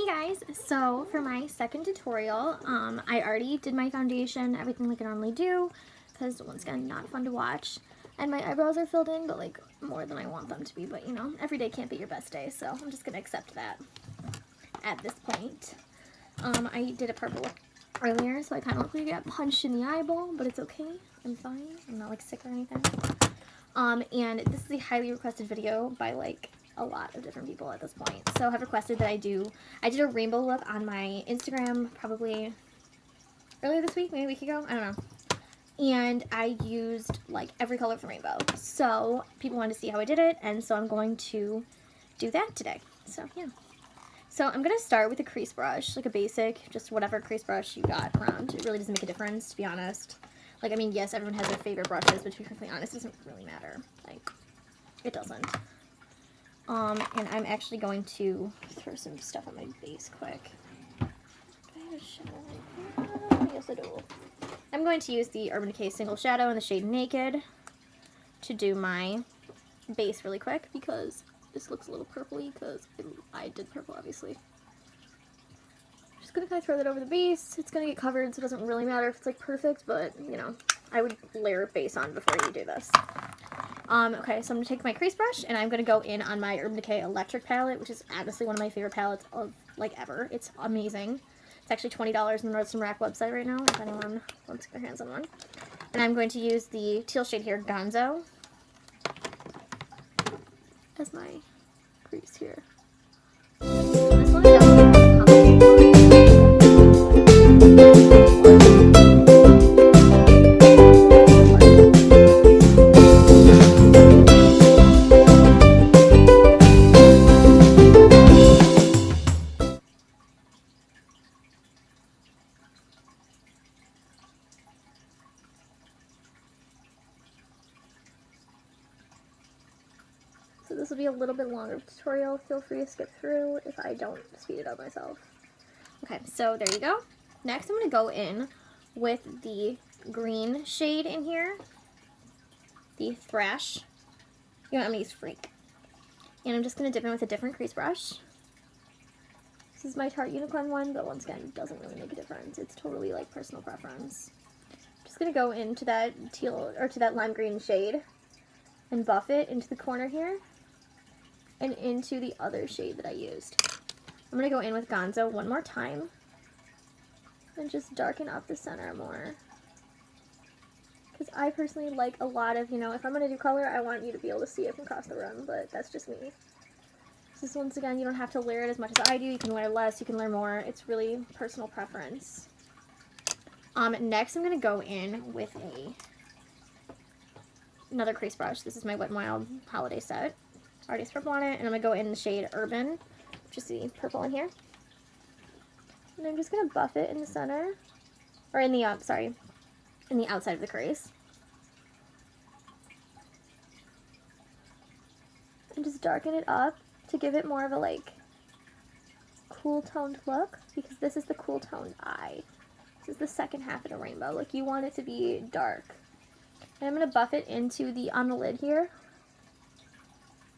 Hey guys, so for my second tutorial, I already did my foundation, everything like I normally do, because once again, not fun to watch. And my eyebrows are filled in, but like more than I want them to be, but you know, every day can't be your best day, so I'm just gonna accept that at this point. I did a purple earlier, so I kind of look like I got punched in the eyeball, but it's okay, I'm fine, I'm not like sick or anything. And this is a highly requested video by like a lot of different people at this point. So have requested that I did a rainbow look on my Instagram probably earlier this week, maybe a week ago, I don't know. And I used like every color of the rainbow. So people wanted to see how I did it, and so I'm going to do that today. So yeah. So I'm going to start with a crease brush, like a basic, just whatever crease brush you got around. It really doesn't make a difference, to be honest. Like, I mean, yes, everyone has their favorite brushes, but to be perfectly honest, it doesn't really matter. Like, it doesn't. And I'm actually going to throw some stuff on my base quick. Do I have a shadow? Yes, I do. I'm going to use the Urban Decay Single Shadow in the shade Naked to do my base really quick because this looks a little purpley because I did purple, obviously. Just gonna kind of throw that over the base. It's gonna get covered, so it doesn't really matter if it's like perfect, but you know, I would layer base on before you do this. Okay, so I'm gonna take my crease brush and I'm gonna go in on my Urban Decay Electric palette, which is honestly one of my favorite palettes of like ever. It's amazing. It's actually $20 on the Nordstrom Rack website right now, if anyone wants to get their hands on one. And I'm going to use the teal shade here, Gonzo, as my crease here. This one is so this will be a little bit longer tutorial. Feel free to skip through if I don't speed it up myself. Okay, so there you go. Next I'm going to go in with the green shade in here, the Thrash. You know, I'm going to use Freak. And I'm just going to dip in with a different crease brush. This is my Tarte Unicorn one, but once again, it doesn't really make a difference. It's totally like personal preference. I'm just going to go into that teal, or to that lime green shade and buff it into the corner here and into the other shade that I used. I'm going to go in with Gonzo one more time and just darken up the center more. Because I personally like a lot of, you know, if I'm going to do color, I want you to be able to see it from across the room, but that's just me. This, once again, you don't have to layer it as much as I do. You can layer less, you can layer more. It's really personal preference. Next, I'm going to go in with another crease brush. This is my Wet n Wild Holiday Set. Already has purple on it, and I'm going to go in the shade Urban, which is the purple in here. And I'm just going to buff it in the center, or in the, in the outside of the crease. And just darken it up to give it more of a like cool toned look, because this is the cool toned eye. This is the second half of the rainbow. Like, you want it to be dark. And I'm going to buff it into the, on the lid here.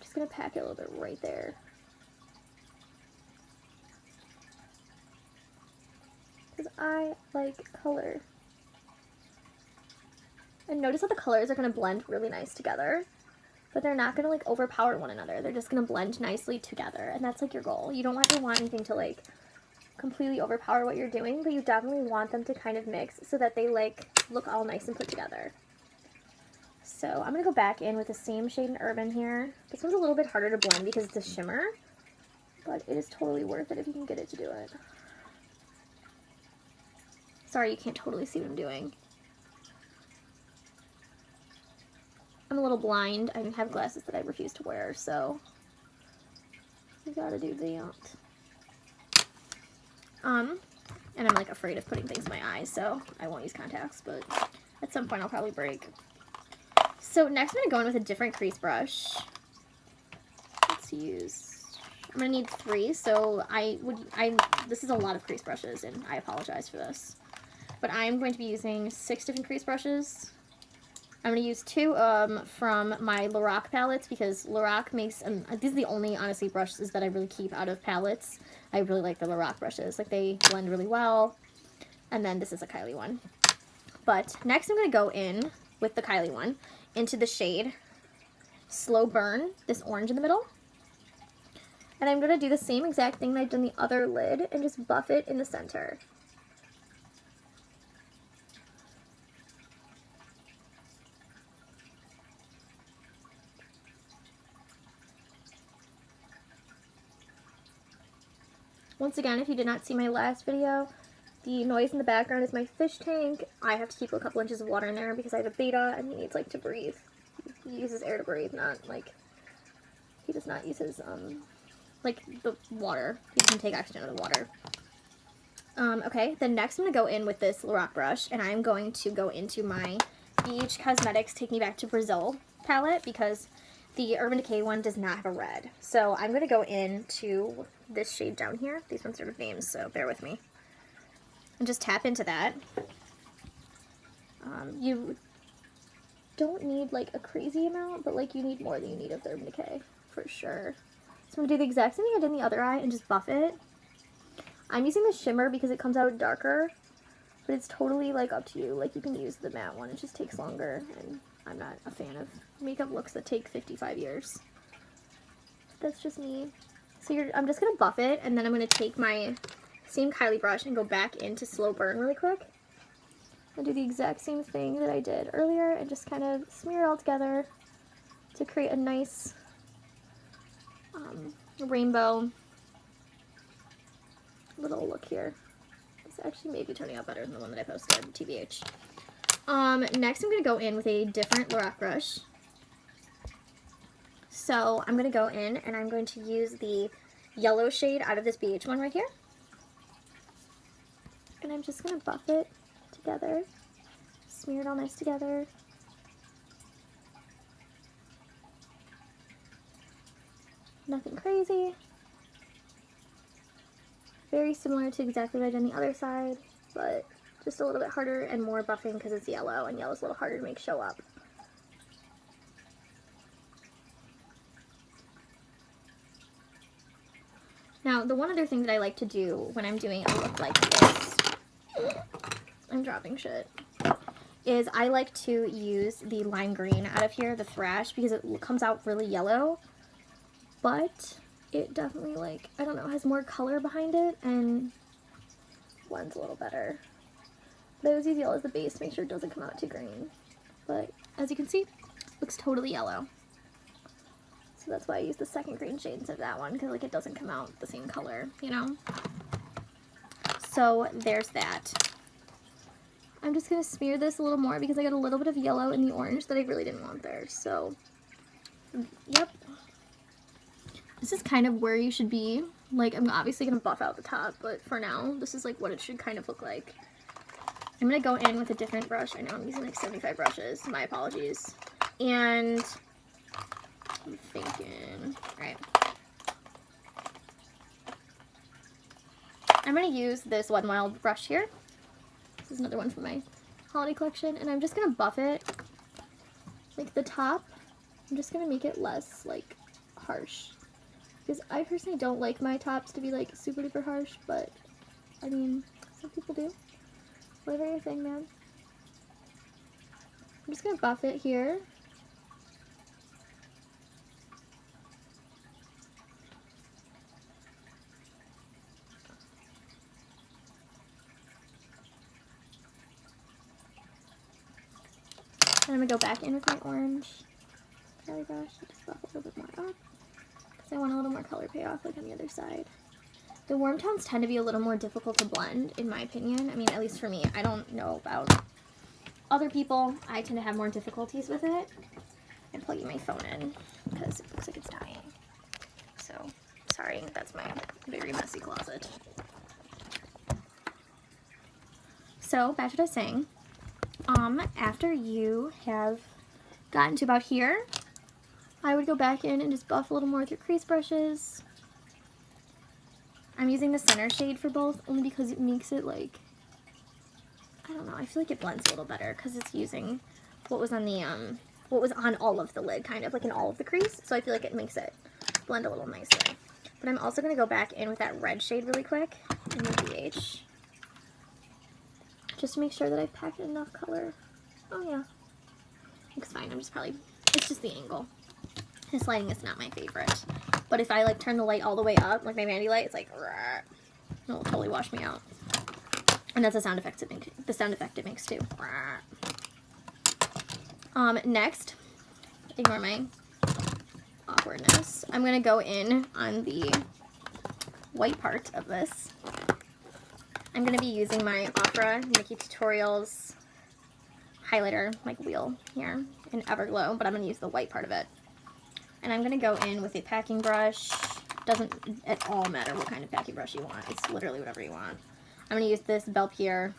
Just going to pack it a little bit right there. Because I like color. And notice how the colors are going to blend really nice together. But they're not going to like overpower one another. They're just going to blend nicely together. And that's like your goal. You don't want anything to like completely overpower what you're doing, but you definitely want them to kind of mix so that they like look all nice and put together. So I'm going to go back in with the same shade in Urban here. This one's a little bit harder to blend because it's a shimmer, but it is totally worth it if you can get it to do it. Sorry, you can't totally see what I'm doing. I'm a little blind. I have glasses that I refuse to wear, so you gotta do that. And I'm like afraid of putting things in my eyes, so I won't use contacts, but at some point I'll probably break. So next I'm gonna go in with a different crease brush. Let's use, I'm gonna need 3, so this is a lot of crease brushes, and I apologize for this. But I'm going to be using 6 different crease brushes. I'm going to use two from my Lorac palettes because Lorac makes, these are the only, honestly, brushes that I really keep out of palettes. I really like the Lorac brushes. Like, they blend really well. And then this is a Kylie one. But next I'm going to go in with the Kylie one into the shade Slow Burn, this orange in the middle. And I'm going to do the same exact thing that I've done the other lid and just buff it in the center. Once again, if you did not see my last video, the noise in the background is my fish tank. I have to keep a couple inches of water in there because I have a beta and he needs like to breathe. He uses air to breathe, not like, he does not use his, like the water. He doesn't take oxygen out of the water. Okay, then next I'm going to go in with this Lorac brush and I'm going to go into my BH Cosmetics Take Me Back to Brazil palette because the Urban Decay one does not have a red. So I'm going to go into this shade down here. These ones are the names, so bear with me. And just tap into that. You don't need like a crazy amount, but like you need more than you need of the Urban Decay, for sure. So I'm going to do the exact same thing I did in the other eye and just buff it. I'm using the shimmer because it comes out darker, but it's totally like up to you. Like you can use the matte one, it just takes longer, and I'm not a fan of makeup looks that take 55 years. That's just me. So I'm just going to buff it, and then I'm going to take my same Kylie brush and go back into Slow Burn really quick. And do the exact same thing that I did earlier and just kind of smear it all together to create a nice rainbow little look here. This actually may be turning out better than the one that I posted, TBH. Next I'm going to go in with a different Lorac brush. So I'm going to go in and I'm going to use the yellow shade out of this BH one right here. And I'm just going to buff it together, smear it all nice together. Nothing crazy. Very similar to exactly what I did on the other side, but just a little bit harder and more buffing because it's yellow, and yellow's a little harder to make show up. Now, the one other thing that I like to do when I'm doing a look like this, I'm dropping shit, is I like to use the lime green out of here, the Thrash, because it comes out really yellow, but it definitely, like, I don't know, has more color behind it and blends a little better. But I always use yellow as the base to make sure it doesn't come out too green. But as you can see, it looks totally yellow. So that's why I use the second green shade instead of that one, because like it doesn't come out the same color, you know? So there's that. I'm just going to smear this a little more because I got a little bit of yellow in the orange that I really didn't want there. So, yep. This is kind of where you should be. Like, I'm obviously going to buff out the top, but for now, this is like what it should kind of look like. I'm going to go in with a different brush. I know I'm using like 75 brushes. My apologies. And I'm thinking, alright. I'm going to use this Wet n Wild brush here. This is another one from my holiday collection. And I'm just going to buff it, like the top. I'm just going to make it less, like, harsh. Because I personally don't like my tops to be, like, super duper harsh. But, I mean, some people do. Whatever your thing, man. I'm just going to buff it here. And I'm going to go back in with my orange Kylie brush and just buff a little bit more up. Because I want a little more color payoff like on the other side. The warm tones tend to be a little more difficult to blend, in my opinion. I mean, at least for me. I don't know about other people. I tend to have more difficulties with it. I'm plugging my phone in because it looks like it's dying. So, sorry, that's my very messy closet. So, back to what I was saying. After you have gotten to about here, I would go back in and just buff a little more with your crease brushes. I'm using the center shade for both only because it makes it like, I don't know, I feel like it blends a little better because it's using what was on the what was on all of the lid, kind of like in all of the crease. So I feel like it makes it blend a little nicer. But I'm also going to go back in with that red shade really quick in the BH, just to make sure that I've packed enough color. Oh yeah, looks fine. I'm just probably, it's just the angle. This lighting is not my favorite. But if I like turn the light all the way up, like my vanity light, it's like, it'll totally wash me out. And that's the sound effect it makes too. Next, ignore my awkwardness. I'm gonna go in on the white part of this. I'm gonna be using my Ofra Nikkie Tutorials highlighter, like wheel here in Everglow, but I'm gonna use the white part of it. And I'm gonna go in with a packing brush. Doesn't at all matter what kind of packing brush you want. It's literally whatever you want. I'm gonna use this Belpier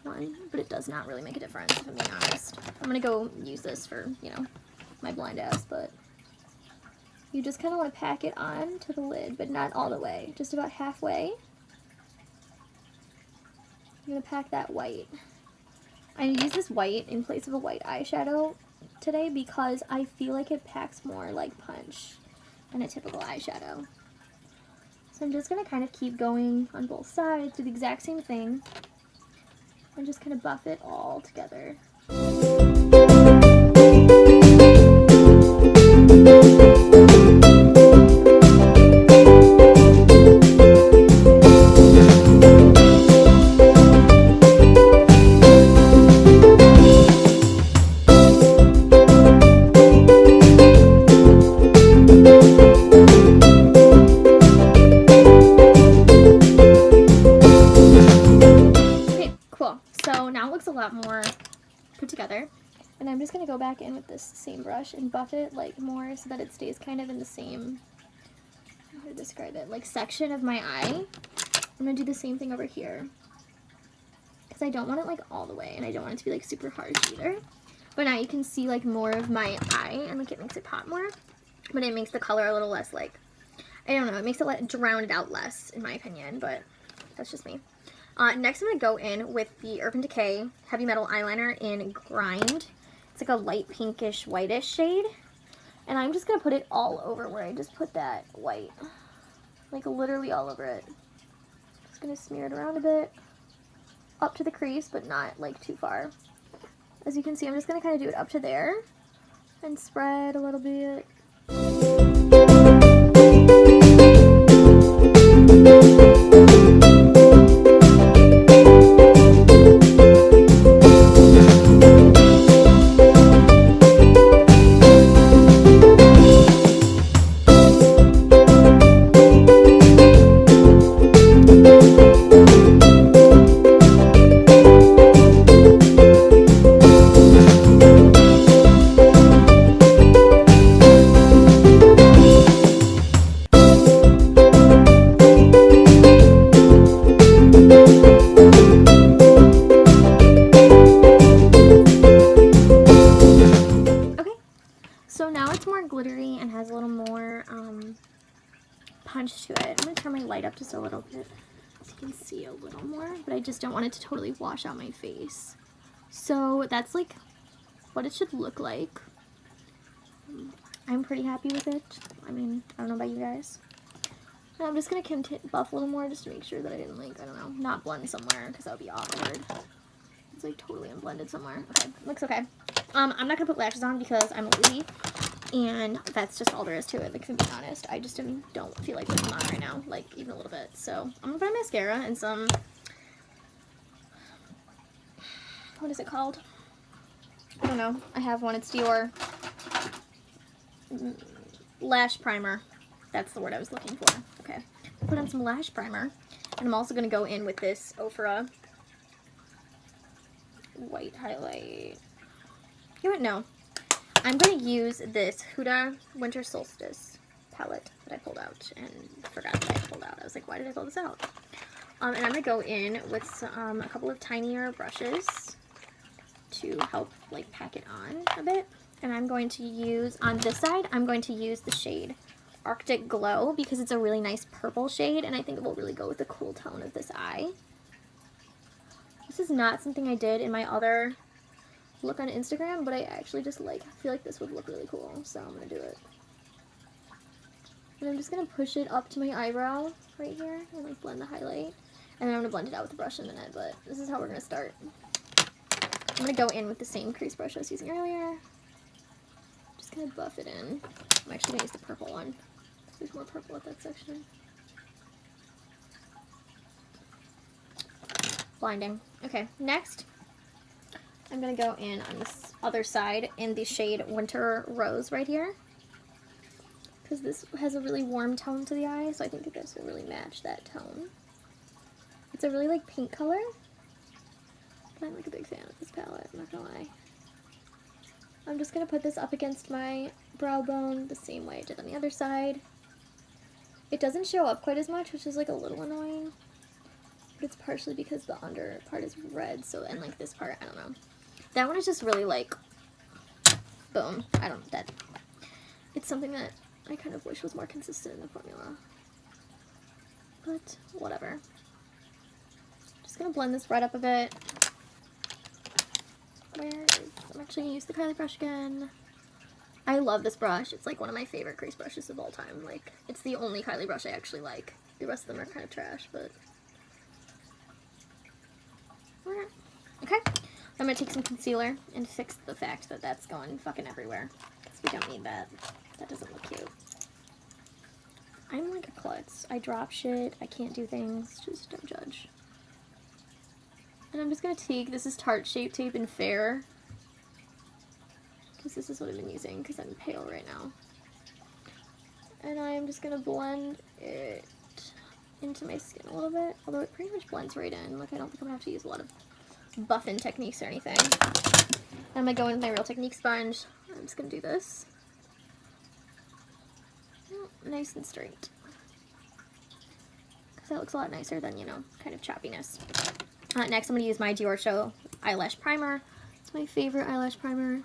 one, but it does not really make a difference, if I'm being honest. I'm gonna go use this for, you know, my blind ass, but you just kind of want to pack it on to the lid, but not all the way, just about halfway. I'm gonna pack that white. I use this white in place of a white eyeshadow today because I feel like it packs more like punch than a typical eyeshadow. So I'm just gonna kind of keep going on both sides, do the exact same thing, and just kind of buff it all together. More put together, and I'm just going to go back in with this same brush and buff it like more so that it stays kind of in the same, how to describe it, like section of my eye. I'm going to do the same thing over here because I don't want it like all the way and I don't want it to be like super harsh either. But now you can see like more of my eye and like it makes it pop more, but it makes the color a little less like, I don't know, it makes it drown it out less in my opinion, but that's just me. Next I'm going to go in with the Urban Decay Heavy Metal Eyeliner in Grind. It's like a light pinkish whitish shade. And I'm just going to put it all over where I just put that white. Like literally all over it. Just going to smear it around a bit. Up to the crease, but not like too far. As you can see, I'm just going to kind of do it up to there. And spread a little bit. Glittery and has a little more punch to it. I'm going to turn my light up just a little bit so you can see a little more, but I just don't want it to totally wash out my face. So that's like what it should look like. I'm pretty happy with it. I mean, I don't know about you guys. And I'm just going to buff a little more just to make sure that I didn't like, I don't know, not blend somewhere because that would be awkward. It's like totally unblended somewhere. Okay, looks okay. I'm not going to put lashes on because I'm lazy. And that's just all there is to it, like, to be honest. I just don't feel like putting them on right now, like, even a little bit. So, I'm going to put on mascara and some, what is it called? I don't know. I have one. It's Dior Lash Primer. That's the word I was looking for. Okay. Put on some lash primer. And I'm also going to go in with this Ofra white highlight. You know what? No. I'm going to use this Huda Winter Solstice palette that I pulled out and forgot that I pulled out. I was like, why did I pull this out? And I'm going to go in with some, a couple of tinier brushes to help like pack it on a bit. And I'm going to use, on this side, I'm going to use the shade Arctic Glow because it's a really nice purple shade and I think it will really go with the cool tone of this eye. This is not something I did in my other look on Instagram, but I actually just like feel like this would look really cool, so I'm gonna do it. And I'm just gonna push it up to my eyebrow right here and like blend the highlight. And then I'm gonna blend it out with the brush in a minute, but this is how we're gonna start. I'm gonna go in with the same crease brush I was using earlier. Just gonna buff it in. I'm actually gonna use the purple one. There's more purple at that section. Blinding. Okay, next I'm gonna go in on this other side in the shade Winter Rose right here. Because this has a really warm tone to the eye, so I think that this will really match that tone. It's a really like pink color. But I'm like a big fan of this palette, I'm not gonna lie. I'm just gonna put this up against my brow bone the same way I did on the other side. It doesn't show up quite as much, which is like a little annoying. But it's partially because the under part is red, so, and like this part, I don't know. That one is just really like, boom, it's something that I kind of wish was more consistent in the formula. But, whatever. Just gonna blend this red up a bit. I'm actually gonna use the Kylie brush again. I love this brush. It's like one of my favorite crease brushes of all time. Like, it's the only Kylie brush I actually like. The rest of them are kind of trash, but... Okay. I'm gonna take some concealer and fix the fact that that's going fucking everywhere. Because we don't need that. That doesn't look cute. I'm like a klutz. I drop shit. I can't do things. Just don't judge. And I'm just gonna take, this is Tarte Shape Tape in Fair. Because this is what I've been using, because I'm pale right now. And I'm just gonna blend it into my skin a little bit. Although it pretty much blends right in. Like, I don't think I'm gonna have to use a lot of buff-in techniques or anything. I'm gonna go in with my Real Technique sponge. I'm just gonna do this. Nice and straight. Because that looks a lot nicer than, you know, kind of choppiness. Next, I'm going to use my Dior Show eyelash primer. It's my favorite eyelash primer.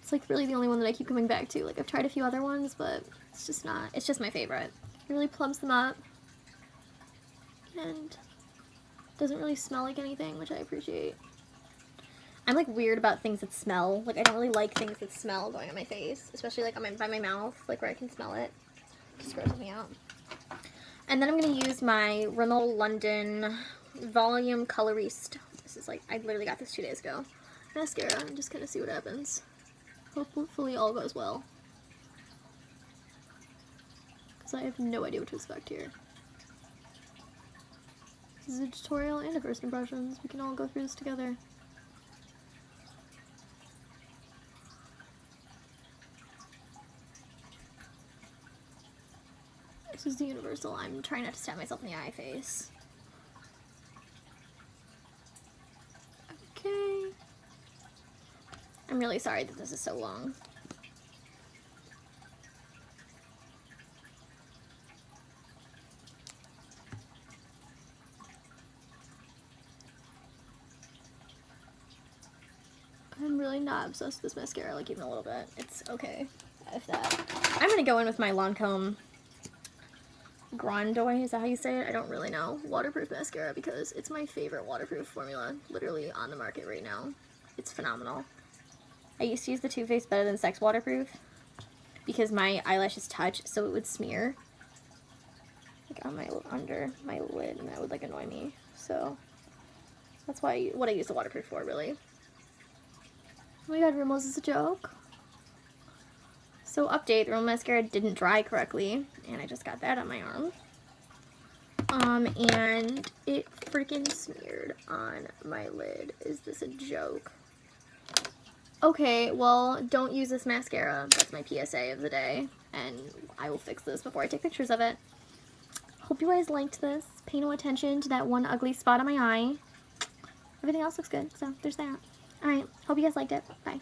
It's like really the only one that I keep coming back to. Like, I've tried a few other ones, but it's just not. It's just my favorite. It really plumps them up. And doesn't really smell like anything, which I appreciate. I'm like weird about things that smell. Like, I don't really like things that smell going on my face. Especially like by my mouth, like where I can smell it. It just grosses me out. And then I'm going to use my Rimmel London Volume Coloriste. This is like, I literally got this 2 days ago. Mascara. I'm just going to see what happens. Hopefully all goes well. Because I have no idea what to expect here. This is a tutorial and a first impressions. We can all go through this together. This is the universal. I'm trying not to stab myself in the eye face. Okay. I'm really sorry that this is so long. I'm really not obsessed with this mascara, like even a little bit. It's okay, if that. I'm gonna go in with my Lancome Grandoy, is that how you say it? I don't really know. Waterproof mascara, because it's my favorite waterproof formula, literally on the market right now. It's phenomenal. I used to use the Too Faced Better Than Sex waterproof because my eyelashes touch, so it would smear like on my under my lid, and that would like annoy me. So that's what I use the waterproof for, really. Oh my god, Rimmel's is a joke. So update, the Rimmel mascara didn't dry correctly, and I just got that on my arm. And it freaking smeared on my lid. Is this a joke? Okay, well, don't use this mascara. That's my PSA of the day, and I will fix this before I take pictures of it. Hope you guys liked this. Pay no attention to that one ugly spot on my eye. Everything else looks good, so there's that. Alright, hope you guys liked it. Bye.